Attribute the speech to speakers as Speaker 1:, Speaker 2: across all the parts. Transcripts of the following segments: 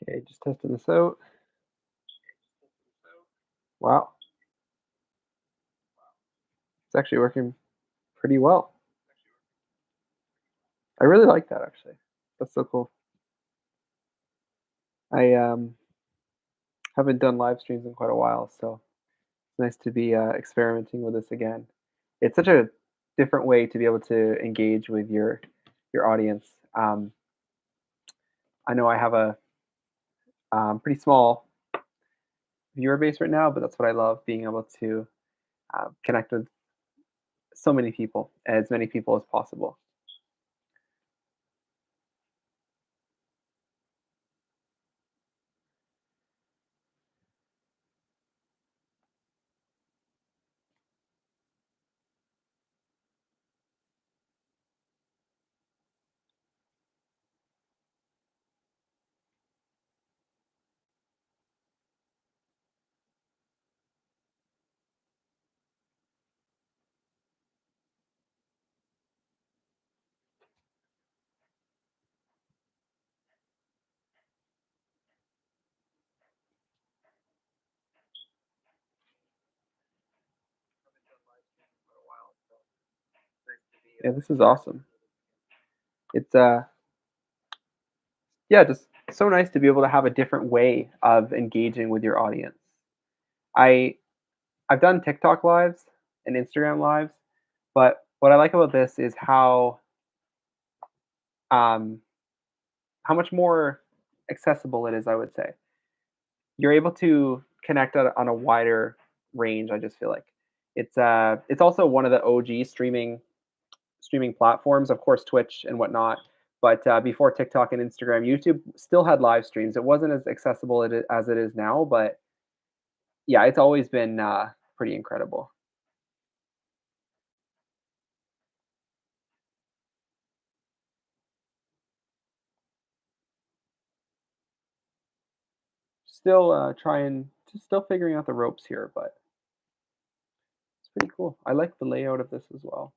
Speaker 1: Okay, just testing this out. Wow, it's actually working pretty well. I really like that actually. That's so cool. I haven't done live streams in quite a while, so it's nice to be experimenting with this again. It's such a different way to be able to engage with your audience. I know I have a pretty small viewer base right now, but that's what I love, being able to connect with so many people, as many people as possible. Yeah, this is awesome. It's yeah, just so nice to be able to have a different way of engaging with your audience. I I've done TikTok lives and Instagram lives, but what I like about this is um, how much more accessible it is. I would say you're able to connect on a wider range. I just feel like it's also one of the OG streaming platforms, of course, Twitch and whatnot. But before TikTok and Instagram, YouTube still had live streams. It wasn't as accessible as it is now, but yeah, it's always been pretty incredible. Still just still figuring out the ropes here, but it's pretty cool. I like the layout of this as well.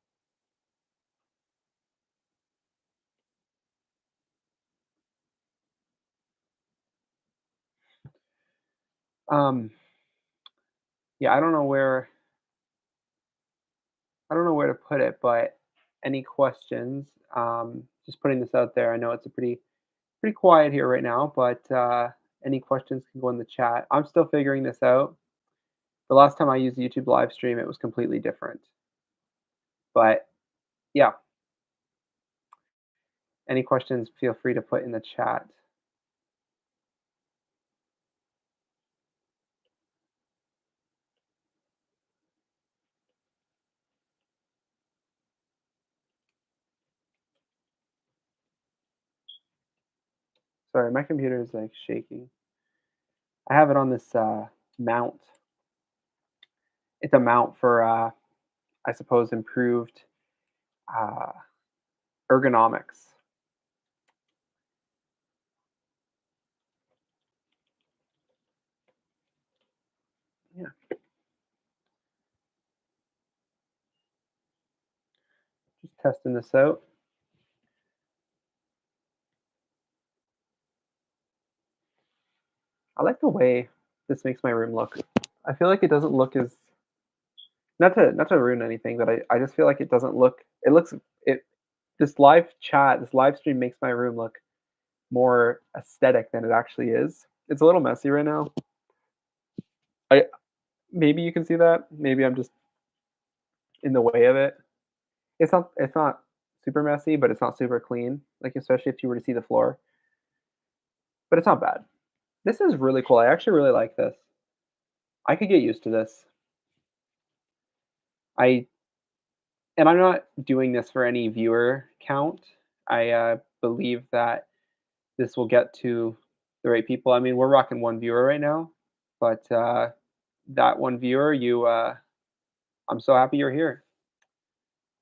Speaker 1: Um, yeah, I don't know where to put it, but any questions? Just putting this out there. I know it's a pretty quiet here right now, but any questions can go in the chat. I'm still figuring this out. The last time I used YouTube live stream, it was completely different. But yeah, any questions, feel free to put in the chat. Sorry, my computer is like shaking. I have it on this mount. It's a mount for, I suppose, improved uh, ergonomics. Yeah, just testing this out. I like the way this makes my room look. I feel like it doesn't look as not to ruin anything, but I just feel like it doesn't look. It looks it this live chat, this live stream makes my room look more aesthetic than it actually is. It's a little messy right now. I Maybe you can see that. Maybe I'm just in the way of it. It's not super messy, but it's not super clean. Like especially if you were to see the floor, but it's not bad. This is really cool. I actually really like this. I could get used to this. I and I'm not doing this for any viewer count. I believe that this will get to the right people. I mean, we're rocking one viewer right now, but that one viewer, I'm so happy you're here.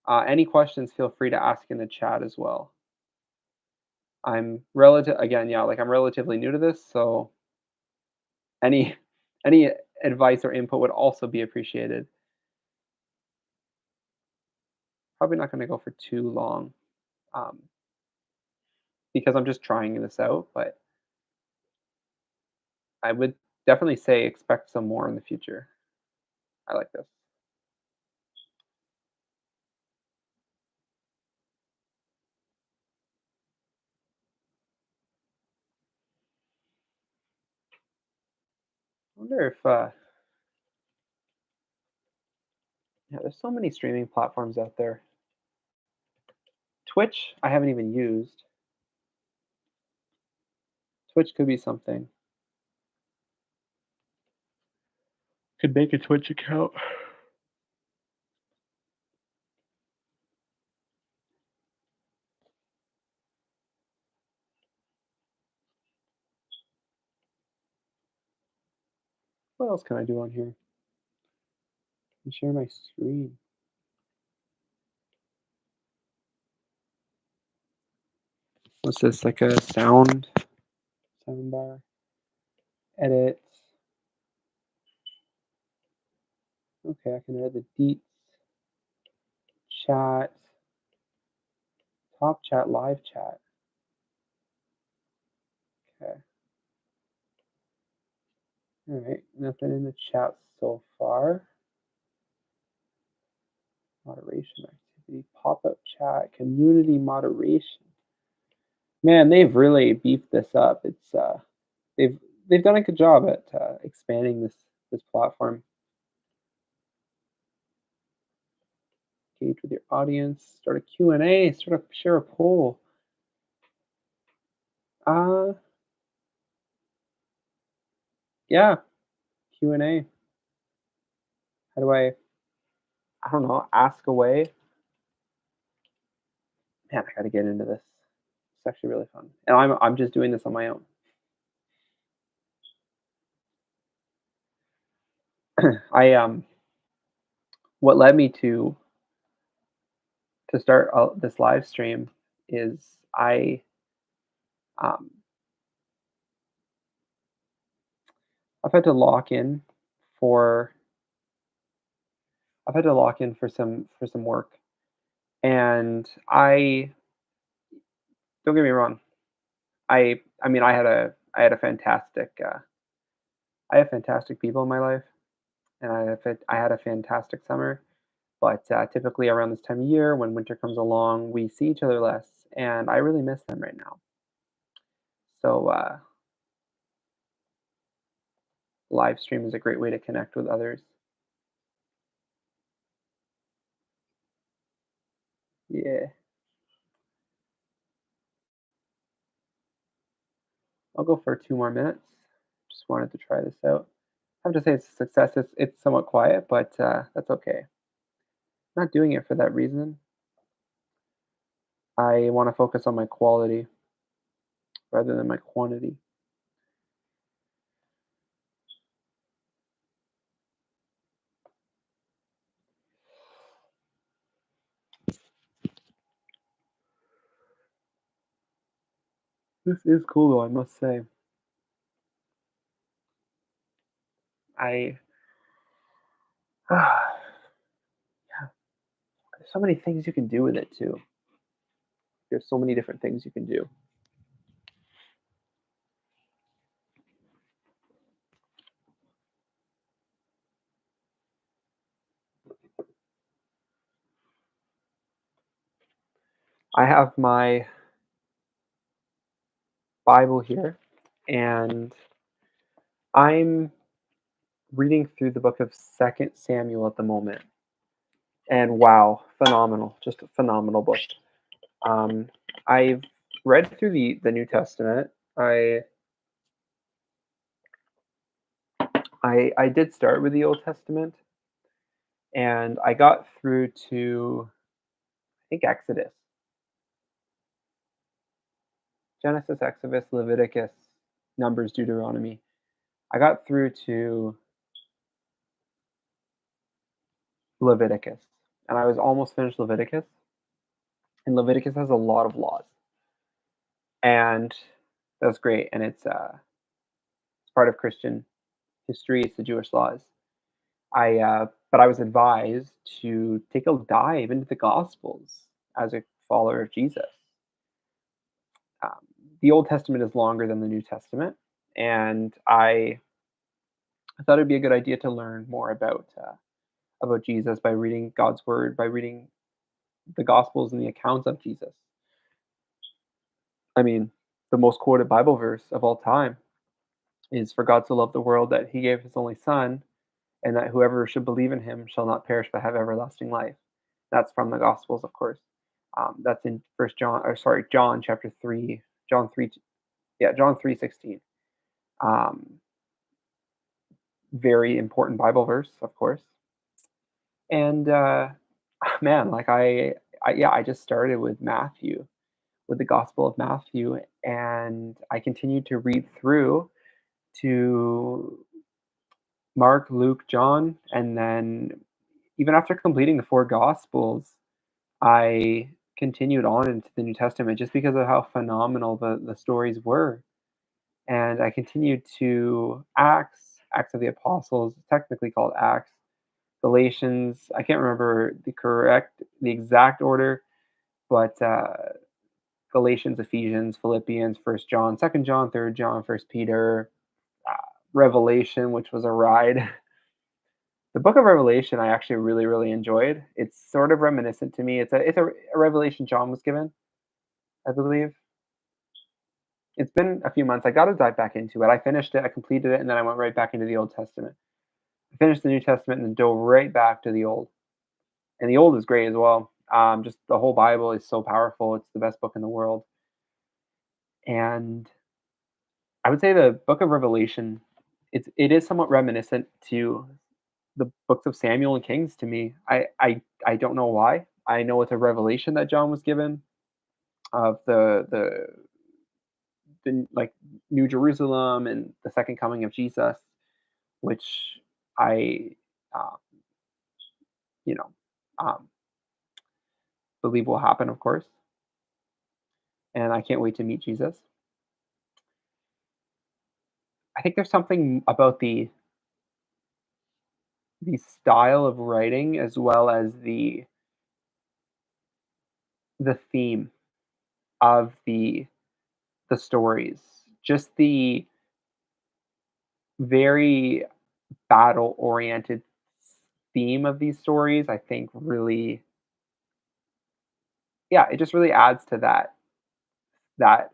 Speaker 1: Any questions, feel free to ask in the chat as well. I'm relatively new to this, so any any advice or input would also be appreciated. Probably not going to go for too long um, because I'm just trying this out. But I would definitely say expect some more in the future. I like this. I wonder if yeah, there's so many streaming platforms out there. Twitch, I haven't even used. Twitch could be something. Could make a Twitch account. What else can I do on here? I share my screen. What's this? Like a sound bar. Edit. Okay, I can edit the deets. Chat. Top chat, live chat. Okay. All right. Nothing in the chat so far. Moderation activity. Pop-up chat. Community moderation. Man, they've really beefed this up. It's they've they've done a good job at expanding this platform. Engage with your audience. Start a Q&A. Share a poll. Uh, yeah, Q&A. How do I don't know, ask away? Man, I gotta get into this. It's actually really fun. And I'm just doing this on my own. I what led me to start this live stream is um I've had to lock in for I've had to lock in for some work, and I don't get me wrong. I mean I had a fantastic I have fantastic people in my life, and I had a fantastic summer. But typically around this time of year, when winter comes along, we see each other less, and I really miss them right now. So live stream is a great way to connect with others. Yeah, I'll go for 2 more minutes. Just wanted to try this out. I have to say it's a success. It's somewhat quiet, but that's okay. Not doing it for that reason. I want to focus on my quality rather than my quantity. This is cool, though, I must say. I there's so many things you can do with it too. There's so many different things you can do. I have my Bible here, and I'm reading through the book of Second Samuel at the moment. And wow, phenomenal! Just a phenomenal book. Um, I've read through the New Testament. I did start with the Old Testament, and I got through to I think Exodus, Genesis, Exodus, Leviticus, Numbers, Deuteronomy. I got through to Leviticus, and I was almost finished Leviticus. And Leviticus has a lot of laws, and that's great. And it's part of Christian history. It's the Jewish laws. But I was advised to take a dive into the Gospels as a follower of Jesus. Um, the Old Testament is longer than the New Testament, and I thought it'd be a good idea to learn more about Jesus by reading God's word, by reading the Gospels and the accounts of Jesus. I mean, the most quoted Bible verse of all time is for God so loved the world that he gave his only son, and that whoever should believe in him shall not perish but have everlasting life. That's from the Gospels, of course. That's in First John, or sorry, John chapter 3, John 3, yeah, John 3:16. Um, very important Bible verse, of course. And man, like yeah, I just started with Matthew, with the Gospel of Matthew, and I continued to read through to Mark, Luke, John, and then even after completing the four Gospels, I continued on into the New Testament just because of how phenomenal the stories were. And I continued to Acts of the Apostles, technically called Acts, Galatians. I can't remember the exact order, but Galatians, Ephesians, Philippians, First John, Second John, Third John, First Peter, uh, Revelation, which was a ride. The book of Revelation, I actually really, really enjoyed. It's sort of reminiscent to me. It's a revelation John was given, I believe. It's been a few months. I got to dive back into it. I finished it, I completed it, and then I went right back into the Old Testament. I finished the New Testament and then dove right back to the Old. And the Old is great as well. Just the whole Bible is so powerful. It's the best book in the world. And I would say the book of Revelation, it is somewhat reminiscent to the books of Samuel and Kings to me. I don't know why. I know it's a revelation that John was given of the like New Jerusalem and the second coming of Jesus, which I um, you know um, believe will happen, of course, and I can't wait to meet Jesus. I think there's something about the style of writing as well as the theme of the stories, just the very battle oriented theme of these stories. I think really, yeah, it just really adds to that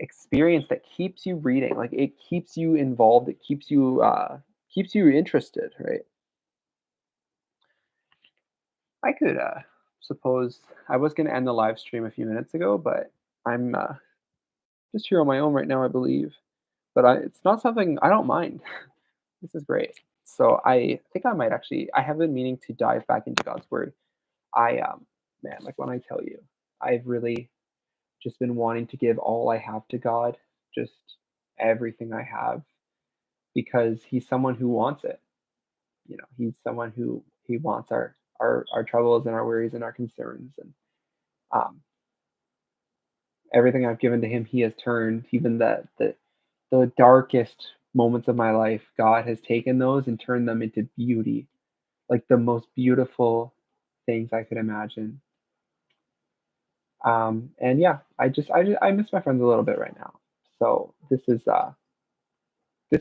Speaker 1: experience that keeps you reading. Like it keeps you involved. It keeps you interested, right? I could suppose I was going to end the live stream a few minutes ago, but I'm just here on my own right now, I believe. But it's not something I don't mind. This is great. So I think I might actually. I have been meaning to dive back into God's word. Man, like when I tell you, I've really just been wanting to give all I have to God, just everything I have, because He's someone who wants it. He's someone who He wants our troubles and our worries and our concerns, and um, everything I've given to Him, He has turned. Even the darkest moments of my life, God has taken those and turned them into beauty, like the most beautiful things I could imagine. And yeah, I miss my friends a little bit right now. So this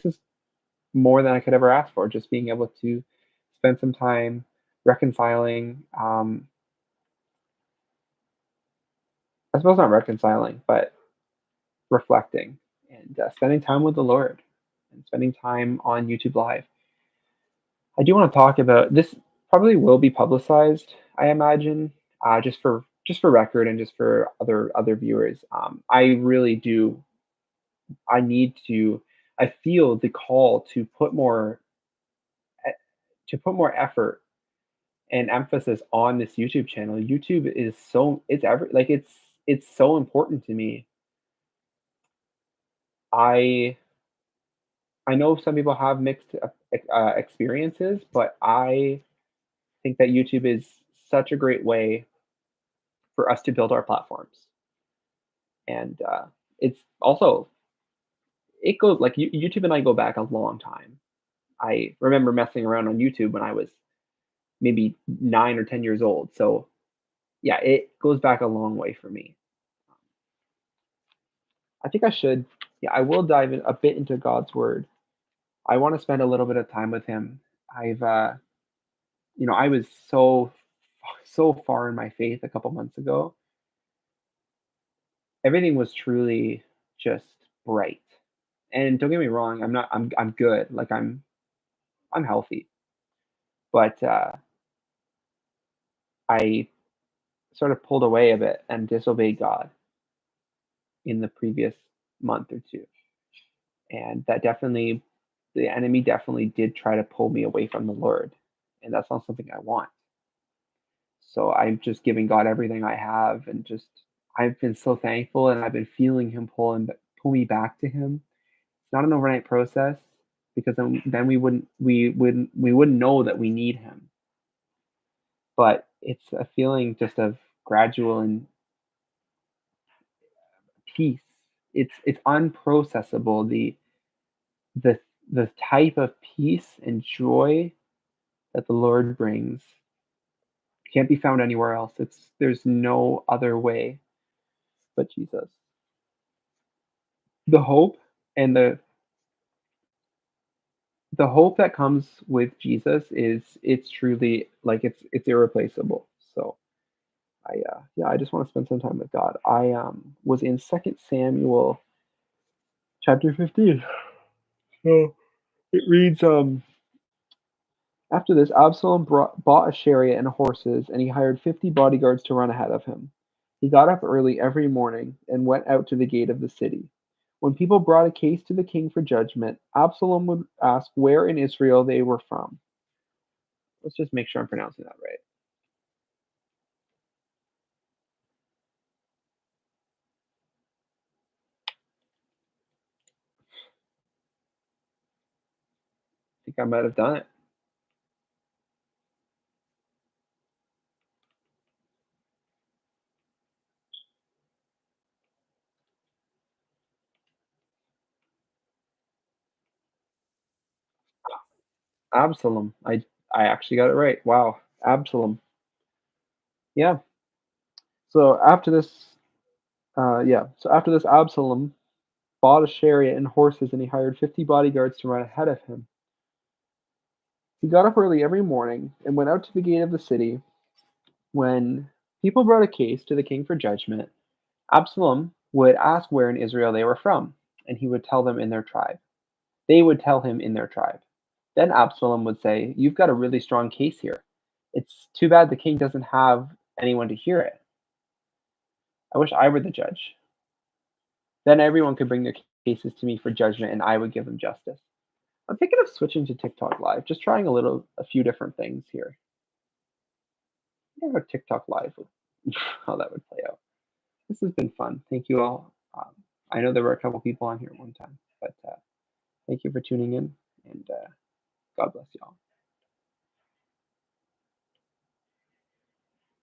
Speaker 1: is more than I could ever ask for. Just being able to spend some time reconciling. I suppose not reconciling, but reflecting and spending time with the Lord and spending time on YouTube Live. I do want to talk about this. Probably will be publicized, I imagine, just for record and just for other viewers. I really do. I need to. I feel the call e- to put more effort and emphasis on this YouTube channel. YouTube is so it's so important to me. I I know some people have mixed experiences, but I think that YouTube is such a great way for us to build our platforms, and it's also it goes like YouTube and I go back a long time. I remember messing around on YouTube when I was maybe 9 or 10 years old. So yeah, it goes back a long way for me. I think I should yeah, I will dive in a bit into God's word. I want to spend a little bit of time with Him. I've, I was so far in my faith a couple months ago. Everything was truly just bright. And don't get me wrong, I'm good. Like I'm healthy, but I sort of pulled away a bit and disobeyed God in the previous month or two. And that definitely, the enemy definitely did try to pull me away from the Lord. And that's not something I want. So I'm just giving God everything I have, and just I've been so thankful, and I've been feeling Him pull me back to Him. It's not an overnight process, because then we wouldn't know that we need Him. But it's a feeling just of gradual and peace. It's unprocessable. The the type of peace and joy that the Lord brings can't be found anywhere else. There's no other way but Jesus. The hope and the hope that comes with Jesus is it's truly like it's irreplaceable. So I just want to spend some time with God. I was in Second Samuel chapter 15. So it reads after this, Absalom bought a chariot and horses, and he hired 50 bodyguards to run ahead of him. He got up early every morning and went out to the gate of the city. When people brought a case to the king for judgment, Absalom would ask where in Israel they were from. Let's just make sure I'm pronouncing that right. I think I might have done it. Absalom. I actually got it right. Wow. Absalom. Yeah. So after this, So after this, Absalom bought a chariot and horses, and he hired 50 bodyguards to run ahead of him. He got up early every morning and went out to the gate of the city. When people brought a case to the king for judgment, Absalom would ask where in Israel they were from, and he would tell them in their tribe. They would tell him in their tribe. Then Absalom would say, "You've got a really strong case here. It's too bad the king doesn't have anyone to hear it. I wish I were the judge. Then everyone could bring their cases to me for judgment, and I would give them justice." I'm thinking of switching to TikTok Live, just trying a few different things here. I wonder how TikTok Live how that would play out. This has been fun. Thank you all. I know there were a couple people on here at one time, but thank you for tuning in, and God bless you all.